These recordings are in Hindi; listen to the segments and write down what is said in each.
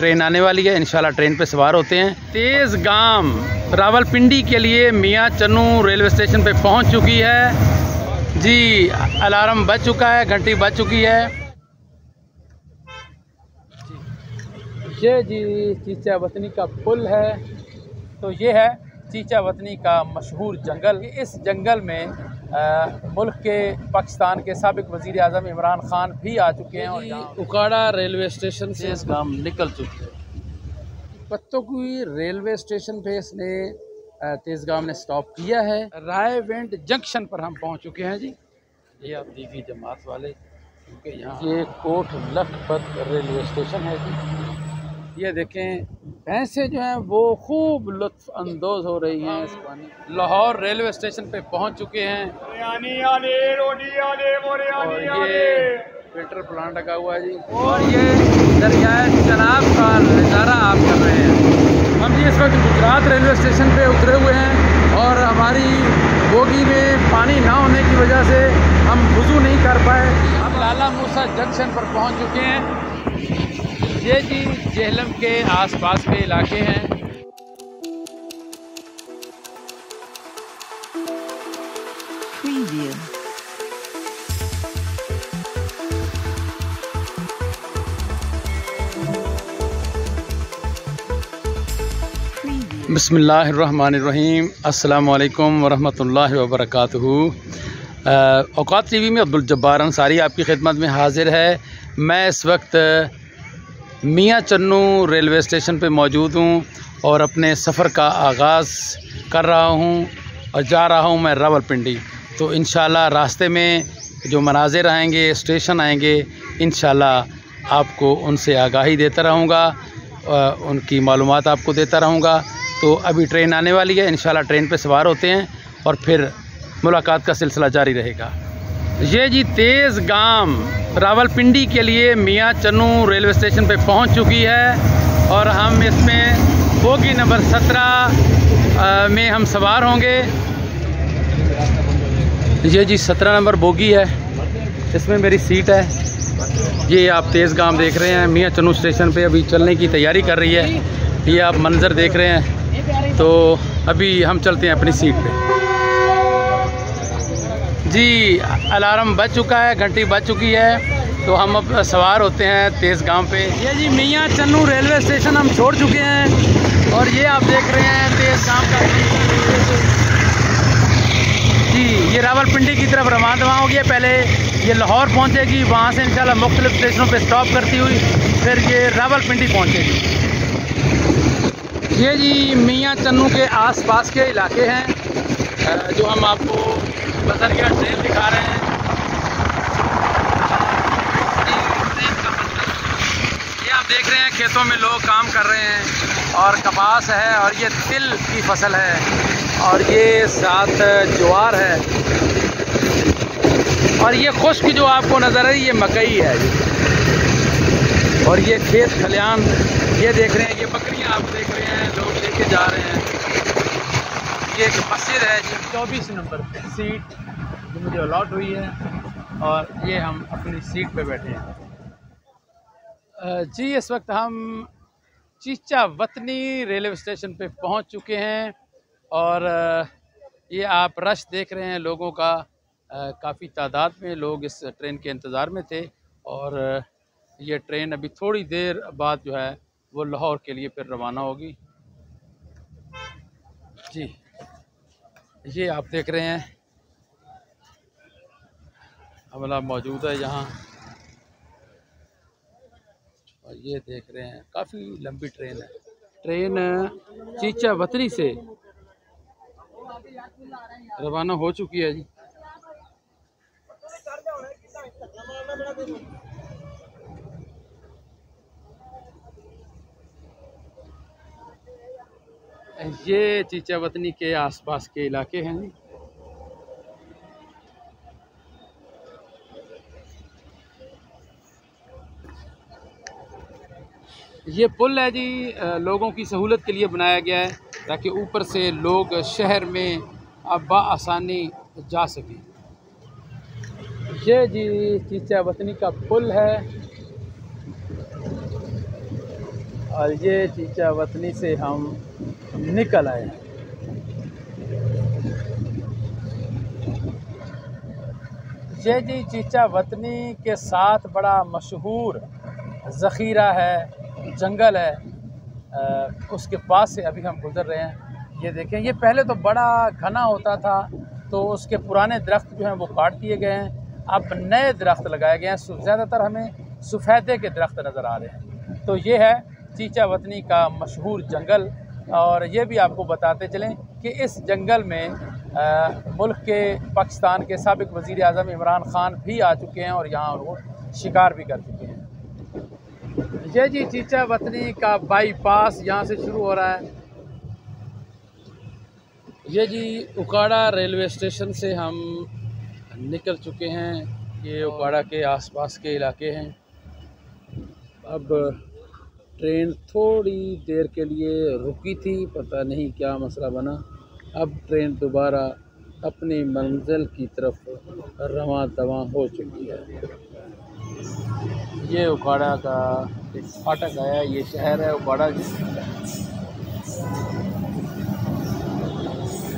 ट्रेन आने वाली है, इंशाल्लाह ट्रेन पे सवार होते हैं। तेज़ गाम रावलपिंडी के लिए मियाँ चन्नू रेलवे स्टेशन पे पहुंच चुकी है जी। अलार्म बज चुका है, घंटी बज चुकी है। ये जी चीचा वतनी का पुल है। तो ये है चीचा वतनी का मशहूर जंगल। इस जंगल में मुल्क के पाकिस्तान के साबिक वज़ीर आज़म इमरान ख़ान भी आ चुके हैं और यहाँ उकाड़ा रेलवे स्टेशन से इस गांव निकल चुके हैं। पत्तों की रेलवे स्टेशन पे इसने तेज़गाम ने स्टॉप किया है। रायवेंट जंक्शन पर हम पहुँच चुके हैं जी। ये आप देखिए जमात वाले, क्योंकि यहाँ ये कोट लखपत रेलवे स्टेशन है जी। ये देखें भैंसें जो हैं वो खूब लुत्फ़ अंदोज़ हो रही हैं इस पानी। लाहौर रेलवे स्टेशन पे पहुंच चुके हैं और ये फिल्टर प्लांट लगा हुआ है जी। और ये दरियाए चनाब का नज़ारा आप कर रहे हैं। हम जी इस वक्त गुजरात रेलवे स्टेशन पे उतरे हुए हैं और हमारी बोगी में पानी ना होने की वजह से हम वुज़ू नहीं कर पाए। हम लाला मूसा जंक्शन पर पहुँच चुके हैं। ये जी जेहलम के आसपास के इलाके हैं। Preview. बिस्मिल्लाहिर्रहमानिर्रहीम। अस्सलामु अलैकुम वरहमतुल्लाहि वबरकातुहू। औकात टीवी में अब्दुल जब्बार अंसारी आपकी खिदमत में हाजिर है। मैं इस वक्त मियाँ चन्नू रेलवे स्टेशन पे मौजूद हूँ और अपने सफ़र का आगाज़ कर रहा हूँ और जा रहा हूँ मैं रावलपिंडी। तो इंशाल्लाह रास्ते में जो मनाज़िर आएंगे, स्टेशन आएंगे, इंशाल्लाह आपको उनसे आगाही देता रहूँगा, उनकी मालूमात आपको देता रहूँगा। तो अभी ट्रेन आने वाली है, इंशाल्लाह ट्रेन पे सवार होते हैं और फिर मुलाकात का सिलसिला जारी रहेगा। ये जी तेज़ गाम रावलपिंडी के लिए मियाँ चन्नू रेलवे स्टेशन पे पहुंच चुकी है और हम इसमें बोगी नंबर 17 में हम सवार होंगे। ये जी 17 नंबर बोगी है, इसमें मेरी सीट है। ये आप तेज़ गाम देख रहे हैं, मियाँ चन्नू स्टेशन पे अभी चलने की तैयारी कर रही है। ये आप मंज़र देख रहे हैं। तो अभी हम चलते हैं अपनी सीट पे जी। अलार्म बज चुका है, घंटी बज चुकी है। तो हम अब सवार होते हैं तेज़ गाम पे। ये जी मियाँ चन्नू रेलवे स्टेशन हम छोड़ चुके हैं और ये आप देख रहे हैं तेज़ गाम का जी। ये रावलपिंडी की तरफ रवाना होगी। पहले ये लाहौर पहुंचेगी, वहाँ से इंशाल्लाह मुख्तलिफ स्टेशनों पे स्टॉप करती हुई फिर ये रावलपिंडी पहुंचेगी। ये जी मियाँ चन्नू के आसपास के इलाके हैं जो हम आपको बजरिया ट्रेन दिखा रहे हैं। ये आप देख रहे हैं खेतों में लोग काम कर रहे हैं और कपास है और ये तिल की फसल है और ये साथ ज्वार है और ये खुश्क जो आपको नज़र आ रही है ये मकई है और ये खेत खलियान ये देख रहे हैं। ये बकरियां आप देख रहे हैं, लोग लेके जा रहे हैं। ये एक मस्जिद है जी, 24 नंबर सीट जो मुझे अलॉट हुई है और ये हम अपनी सीट पे बैठे हैं जी। इस वक्त हम चीचा वतनी रेलवे स्टेशन पे पहुंच चुके हैं और ये आप रश देख रहे हैं लोगों का। काफ़ी तादाद में लोग इस ट्रेन के इंतज़ार में थे और ये ट्रेन अभी थोड़ी देर बाद जो है वो लाहौर के लिए फिर रवाना होगी जी। ये आप देख रहे हैं अमला मौजूद है यहाँ और ये देख रहे हैं काफ़ी लंबी ट्रेन है। ट्रेन चीचा वतनी से रवाना हो चुकी है जी। ये चीचा वतनी के आसपास के इलाके हैं जी। ये पुल है जी, लोगों की सहूलत के लिए बनाया गया है ताकि ऊपर से लोग शहर में बआसानी जा सकें। ये जी चीचा वतनी का पुल है और ये चीचा वतनी से हम निकल आए हैं। ये जी चीचा वतनी के साथ बड़ा मशहूर ज़ख़ीरा है, जंगल है, उसके पास से अभी हम गुज़र रहे हैं। ये देखें, ये पहले तो बड़ा घना होता था, तो उसके पुराने दरख्त जो हैं वो काट दिए गए हैं, अब नए दरख्त लगाए गए हैं। ज़्यादातर हमें सफ़ेदे के दरख्त नज़र आ रहे हैं। तो ये है चीचा वतनी का मशहूर जंगल। और ये भी आपको बताते चलें कि इस जंगल में मुल्क के पाकिस्तान के साबिक़ वज़ीर आज़म इमरान ख़ान भी आ चुके हैं और यहाँ वो शिकार भी कर चुके हैं। ये जी चीचा वतनी का बाईपास यहाँ से शुरू हो रहा है। ये जी उकाड़ा रेलवे स्टेशन से हम निकल चुके हैं। ये उकाड़ा के आसपास के इलाके हैं। अब ट्रेन थोड़ी देर के लिए रुकी थी, पता नहीं क्या मसला बना। अब ट्रेन दोबारा अपनी मंजिल की तरफ रवां दवां हो चुकी है। ये उकाड़ा का एक फाटक आया, ये शहर है उकाड़ा जी।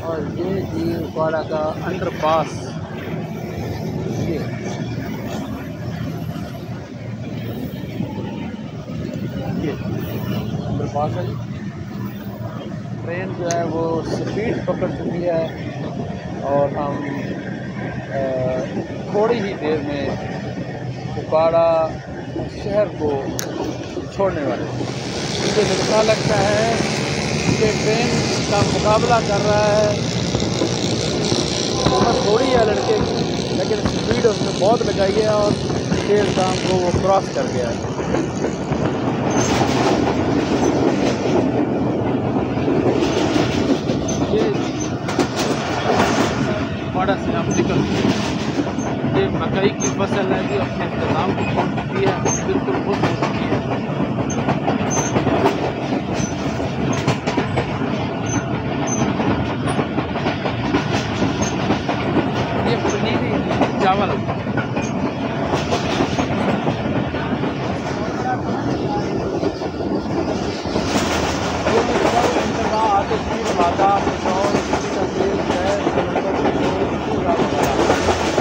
और ये जी उकाड़ा का अंडरपास, ये अंडरपास है जी। ट्रेन जो है वो स्पीड पकड़ चुकी है और हम थोड़ी ही देर में उकाड़ा शहर को छोड़ने वाले हैं। मुझे ऐसा लगता है कि ट्रेन का मुकाबला कर रहा है। उम्र थोड़ी है लड़के की, लेकिन स्पीड उसने बहुत लगाई है और तेज़ दाम को वो क्रॉस कर गया है। ये उकाड़ा से हम निकल चुके हैं। ये मकई की फसल है, भी अपने इंतज़ाम को छोड़ चुकी है, बिल्कुल खुश हो चुकी है। ये पनीरी चावल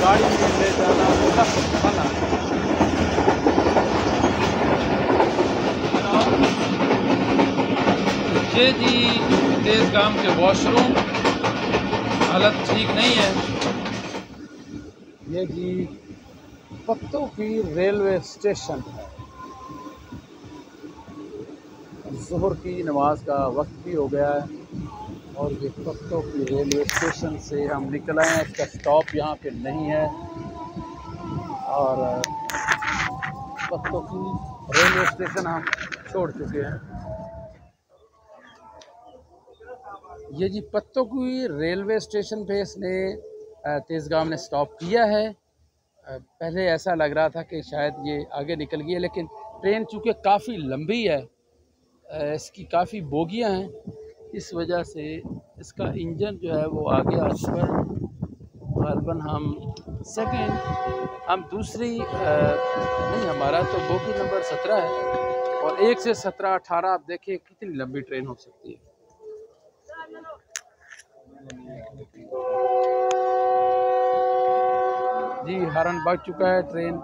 गाड़ी में ले जाना बना। ये जी तेज़ गाम के वॉशरूम हालत ठीक नहीं है। ये जी पत्तों की रेलवे स्टेशन है। ज़ोहर की नमाज का वक्त भी हो गया है और ये पत्तों की रेलवे स्टेशन से हम निकल आए हैं। इसका स्टॉप यहाँ पे नहीं है और पत्तों की रेलवे स्टेशन हम छोड़ चुके हैं। ये जी पत्तों की रेलवे स्टेशन पे इसने तेज़गाम ने स्टॉप किया है। पहले ऐसा लग रहा था कि शायद ये आगे निकल गई है, लेकिन ट्रेन चूँकि काफ़ी लंबी है, इसकी काफ़ी बोगियां हैं, इस वजह से इसका इंजन जो है वो आगे आज पर ग़ालिबन हम दूसरी नहीं, हमारा तो बोगी नंबर 17 है और 1 से 17, 18 आप देखिए कितनी लंबी ट्रेन हो सकती है। जी हॉर्न बज चुका है, ट्रेन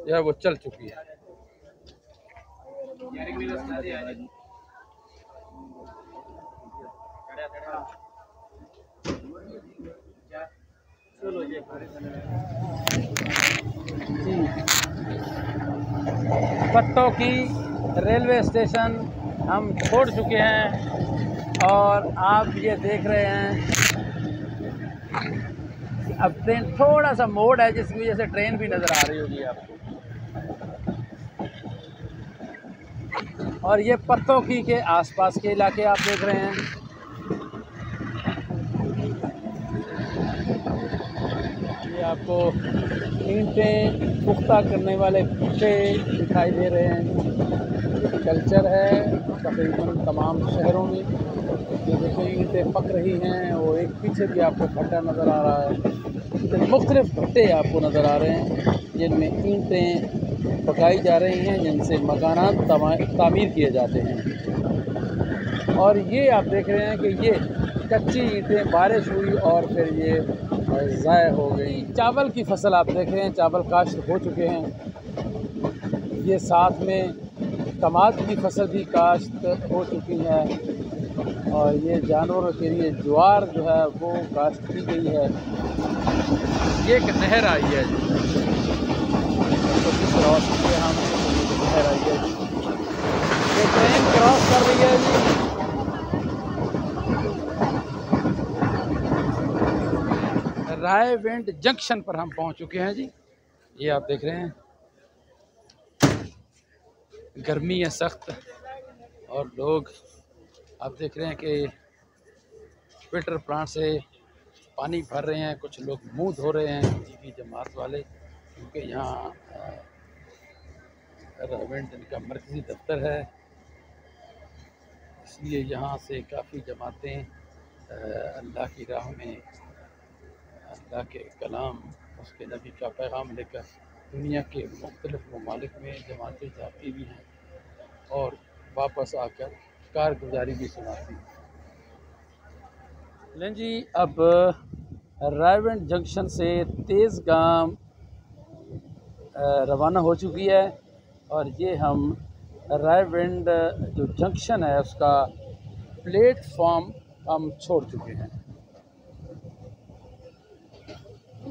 जो है वो चल चुकी है। पत्तों की रेलवे स्टेशन हम छोड़ चुके हैं और आप ये देख रहे हैं अब ट्रेन थोड़ा सा मोड़ है, जिसकी वजह से ट्रेन भी नज़र आ रही होगी आपको। और ये पत्तों की के आसपास के इलाके आप देख रहे हैं। ये आपको ईंटें पुख्ता करने वाले भट्टे दिखाई दे रहे हैं। कल्चर है तकरीबन तमाम शहरों में। ये देखिए ईंटें पक रही हैं, वो एक पीछे भी आपको भट्टा नज़र आ रहा है। मुख्तलिफ भट्टे आपको नज़र आ रहे हैं जिनमें ईंटें पकाई जा रही हैं, जिनसे मकानात तामीर किए जाते हैं। और ये आप देख रहे हैं कि ये कच्ची ईंटें बारिश हुई और फिर ये ज़ाय हो गई। चावल की फसल आप देख रहे हैं, चावल काश्त हो चुके हैं। ये साथ में टमाटर की फसल भी काश्त हो चुकी है और ये जानवरों के लिए ज्वार जो है वो काश्त की गई है। ये एक नहर आई है जी, तो क्रॉस किए हम, नहर आई है जी, ये ट्रेन क्रॉस कर रही है जी। रायविंड जंक्शन पर हम पहुंच चुके हैं जी। ये आप देख रहे हैं, गर्मी है सख्त और लोग आप देख रहे हैं कि फिल्टर प्लांट से पानी भर रहे हैं। कुछ लोग मुंह धो रहे हैं की जमात वाले, क्योंकि यहाँ रायविंड इनका मरकज़ी दफ्तर है, इसलिए यहाँ से काफ़ी जमातें अल्लाह की राह में अल्लाह के कलाम, उसके नबी का पैगाम लेकर दुनिया के मुख्तलिफ ममालिक में जमातें जाती भी हैं और वापस आकर कारगुजारी भी सुनाती हैं। लें जी, अब रायविंड जंक्शन से तेज़गाम रवाना हो चुकी है और ये हम रायविंड जो जंक्शन है उसका प्लेटफॉर्म हम छोड़ चुके हैं।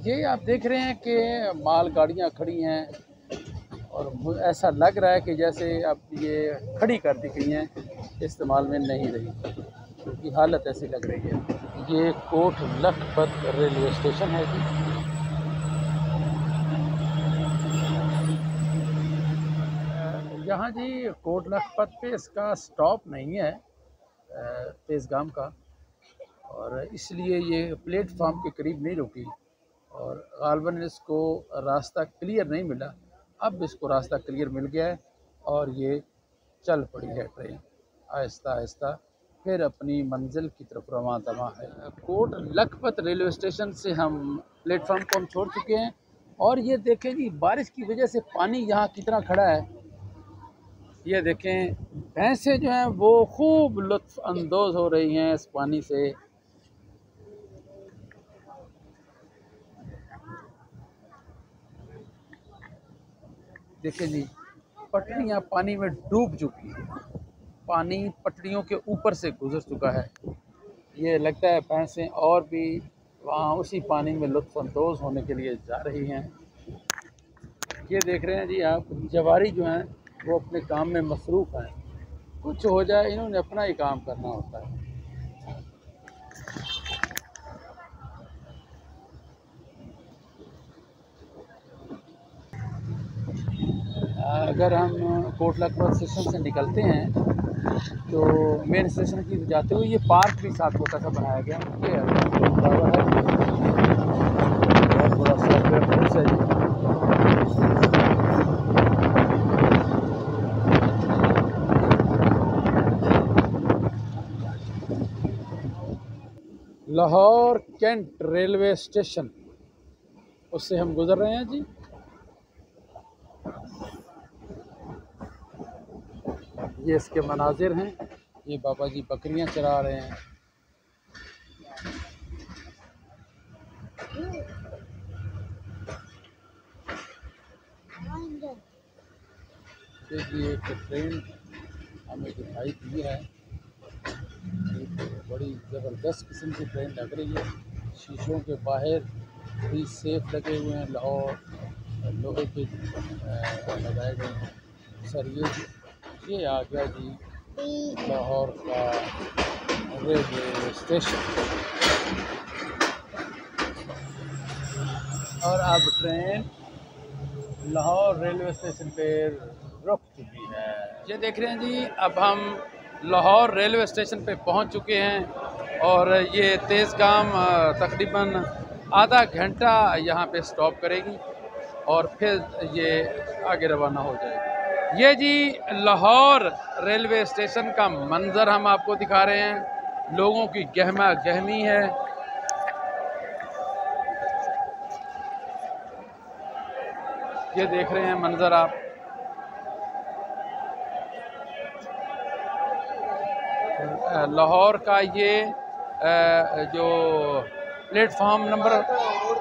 ये आप देख रहे हैं कि माल गाड़ियाँ खड़ी हैं और ऐसा लग रहा है कि जैसे अब ये खड़ी कर दी गई हैं, इस्तेमाल में नहीं रही, क्योंकि हालत ऐसी लग रही है। ये कोट लखपत रेलवे स्टेशन है जी। यहाँ जी कोट लखपत पे इसका स्टॉप नहीं है तेज़गाम का, और इसलिए ये प्लेटफार्म के करीब नहीं रुकी और गालबन इसको रास्ता क्लियर नहीं मिला। अब इसको रास्ता क्लियर मिल गया है और ये चल पड़ी है ट्रेन आहिस्ता आहिस्ता फिर अपनी मंजिल की तरफ रवां दवा है। कोट लखपत रेलवे स्टेशन से हम प्लेटफार्म को हम छोड़ चुके हैं और ये देखें जी, बारिश की वजह से पानी यहाँ कितना खड़ा है। ये देखें, भैंसें जो हैं वो खूब लुत्फ़ अंदोज़ हो रही हैं इस पानी से। देखें जी, पटरियाँ पानी में डूब चुकी हैं, पानी पटरियों के ऊपर से गुजर चुका है। ये लगता है भैंसें और भी वहाँ उसी पानी में लुत्फ़ अंदोज़ होने के लिए जा रही हैं। ये देख रहे हैं जी आप, जवारी जो हैं वो अपने काम में मसरूफ़ हैं, कुछ हो जाए इन्होंने अपना ही काम करना होता है। अगर हम कोट लखपत स्टेशन से निकलते हैं तो मेन स्टेशन की जाते हुए ये पार्क भी साथ होता सा बनाया गया है। बहुत बड़ा सॉफ्टवेयर हाउस है। लाहौर कैंट रेलवे स्टेशन, उससे हम गुजर रहे हैं जी। ये इसके मनाजिर हैं, ये बाबा जी बकरियां चरा रहे हैं। देखिए एक ट्रेन हमें दिखाई दी है, बड़ी ज़बरदस्त किस्म की ट्रेन लग रही है। शीशों के बाहर भी सेफ लगे हुए हैं, लाहौर लोहे के लगाए गए हैं। सर ये आ गया जी लाहौर का रेलवे स्टेशन और अब ट्रेन लाहौर रेलवे स्टेशन पे रुक चुकी है। ये देख रहे हैं जी, अब हम लाहौर रेलवे स्टेशन पे पहुंच चुके हैं और ये तेज़गाम तकरीबन आधा घंटा यहाँ पे स्टॉप करेगी और फिर ये आगे रवाना हो जाएगी। ये जी लाहौर रेलवे स्टेशन का मंज़र हम आपको दिखा रहे हैं। लोगों की गहमा गहमी है, ये देख रहे हैं मंजर आप, लाहौर का ये जो प्लेटफॉर्म नंबर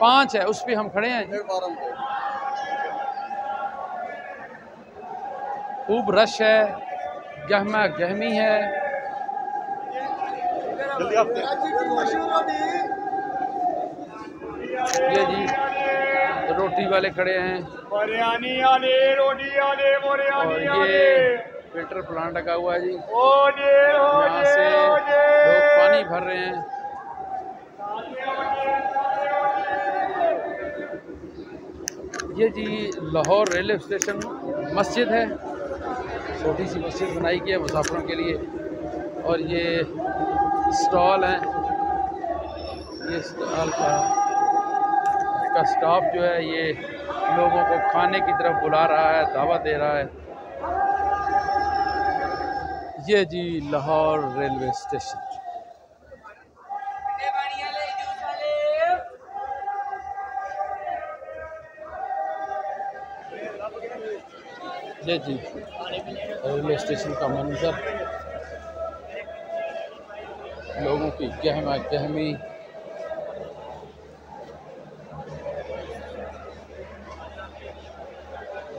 5 है उस पे हम खड़े हैं। खूब रश है, गहमा गहमी है। ये जी रोटी वाले खड़े हैं और ये फिल्टर प्लांट लगा हुआ है जी, यहाँ से लोग पानी भर रहे हैं। ये जी लाहौर रेलवे स्टेशन मस्जिद है, छोटी सी मस्जिद बनाई गई है मुसाफिरों के लिए। और ये स्टॉल हैं, ये स्टॉल का स्टाफ जो है ये लोगों को खाने की तरफ बुला रहा है, दावत दे रहा है। ये जी लाहौर रेलवे स्टेशन। ये जी रेलवे स्टेशन का मंजर, लोगों की गहमा गहमी।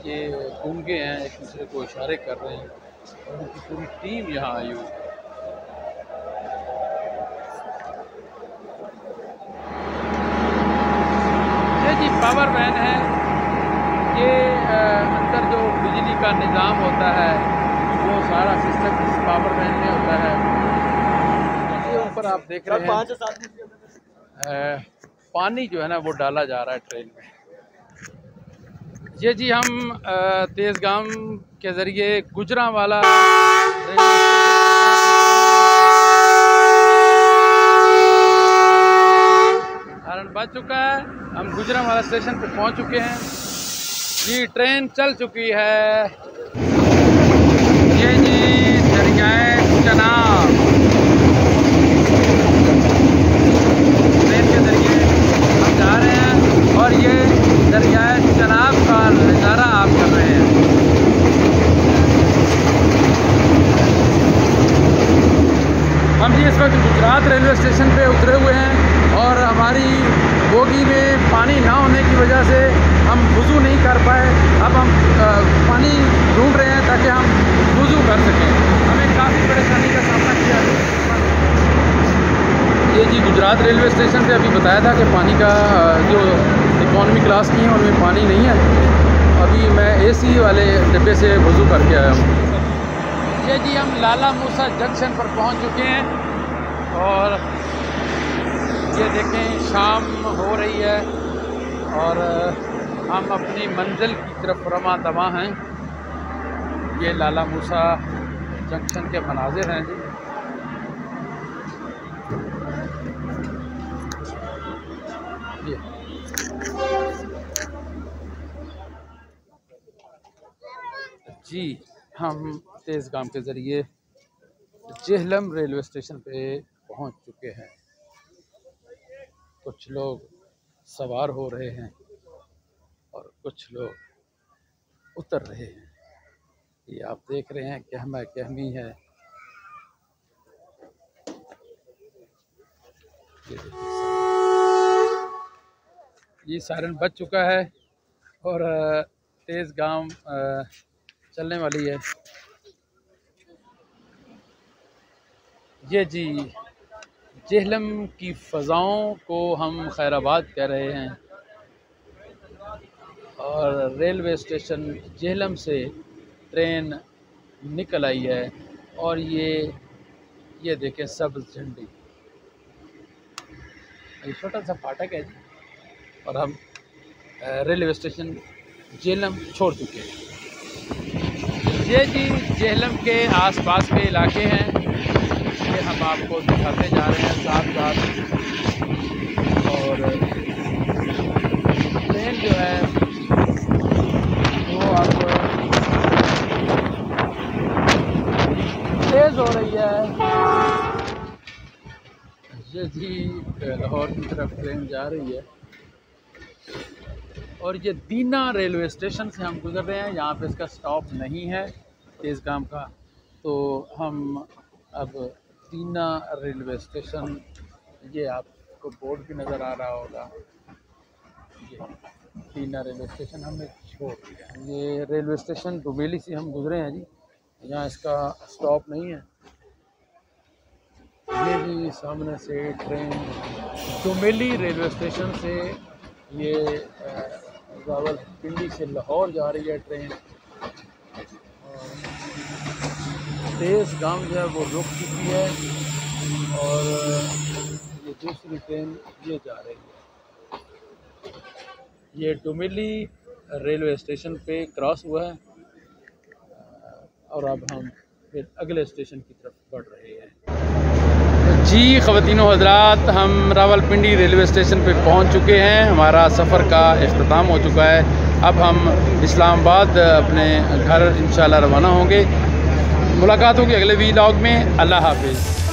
ये गूंगे हैं, एक दूसरे को इशारे कर रहे हैं और उनकी पूरी टीम यहाँ आई हुई। ये जी पावर वैन है, ये अंदर जो बिजली का निज़ाम होता है वो सारा सिस्टम इस पावर वैन में होता है। ये ऊपर आप देख रहे हैं पानी जो है ना वो डाला जा रहा है ट्रेन में। ये जी हम तेज़गाम के ज़रिए गुजरांवाला हॉर्न बज चुका है, हम गुजरांवाला स्टेशन पे पहुंच चुके हैं जी, ट्रेन चल चुकी है। ये जी दरियाए चनाब, ट्रेन के ज़रिए हम जा रहे हैं और ये दरियाए चनाब का नज़ारा आप कर रहे हैं। हम जी इस वक्त गुजरात रेलवे स्टेशन पे उतरे हुए हैं और हमारी बोगी में पानी ना होने की वजह से हम वज़ू नहीं कर पाए। अब हम पानी ढूंढ रहे हैं ताकि हम वज़ू कर सकें। हमें काफ़ी परेशानी का सामना किया। ये जी गुजरात रेलवे स्टेशन पे अभी बताया था कि पानी का जो इकॉनमी क्लास की है उनमें पानी नहीं है। अभी मैं एसी वाले डिब्बे से वज़ू करके आया हूँ। ये जी हम लाला मूसा जंक्शन पर पहुँच चुके हैं और ये देखें शाम हो रही है और हम अपनी मंजिल की तरफ रवां दवा हैं। ये लाला मूसा जंक्शन के मनाजिर हैं जी। जी हम तेज़गाम के ज़रिए जेहलम रेलवे स्टेशन पे पहुंच चुके हैं। कुछ लोग सवार हो रहे हैं और कुछ लोग उतर रहे हैं। ये आप देख रहे हैं गहमा गहमी है। ये सायरन बज चुका है और तेज़गाम चलने वाली है। ये जी जेहलम की फ़ज़ाओं को हम खैराबाद कह रहे हैं और रेलवे स्टेशन जेहलम से ट्रेन निकल आई है और ये देखें सब्ज़ झंडी, ये छोटा सा फाटक है जी और हम रेलवे स्टेशन जेहलम छोड़ चुके हैं। ये जी जेहलम के आसपास के इलाके हैं, ये हम आपको दिखाते जा रहे हैं साथ साथ। और ट्रेन जो है वो अब तेज़ हो रही है। ये जी लाहौर की तरफ ट्रेन जा रही है और ये दीना रेलवे स्टेशन से हम गुज़र रहे हैं। यहाँ पे इसका स्टॉप नहीं है तेज़गाम का, तो हम अब दीना रेलवे स्टेशन, ये आपको बोर्ड भी नज़र आ रहा होगा, ये दीना रेलवे स्टेशन हमने छोड़ दिया। ये रेलवे स्टेशन डुमेली से हम गुज़रे हैं जी, यहाँ इसका स्टॉप नहीं है। ये भी सामने से ट्रेन डुमेली रेलवे स्टेशन से ये रावलपिंडी से लाहौर जा रही है ट्रेन। तेज़गाम जो है वो रुक चुकी है और ये दूसरी ट्रेन ये जा रही है। ये डुमेली रेलवे स्टेशन पे क्रॉस हुआ है और अब हम फिर अगले स्टेशन की तरफ बढ़ रहे हैं। जी ख़वातीनो हज़रात, हम रावलपिंडी रेलवे स्टेशन पे पहुंच चुके हैं। हमारा सफ़र का इख्तिताम हो चुका है। अब हम इस्लामाबाद अपने घर इंशाल्लाह रवाना होंगे। मुलाकात होगी अगले व्लॉग में। अल्लाह हाफिज़।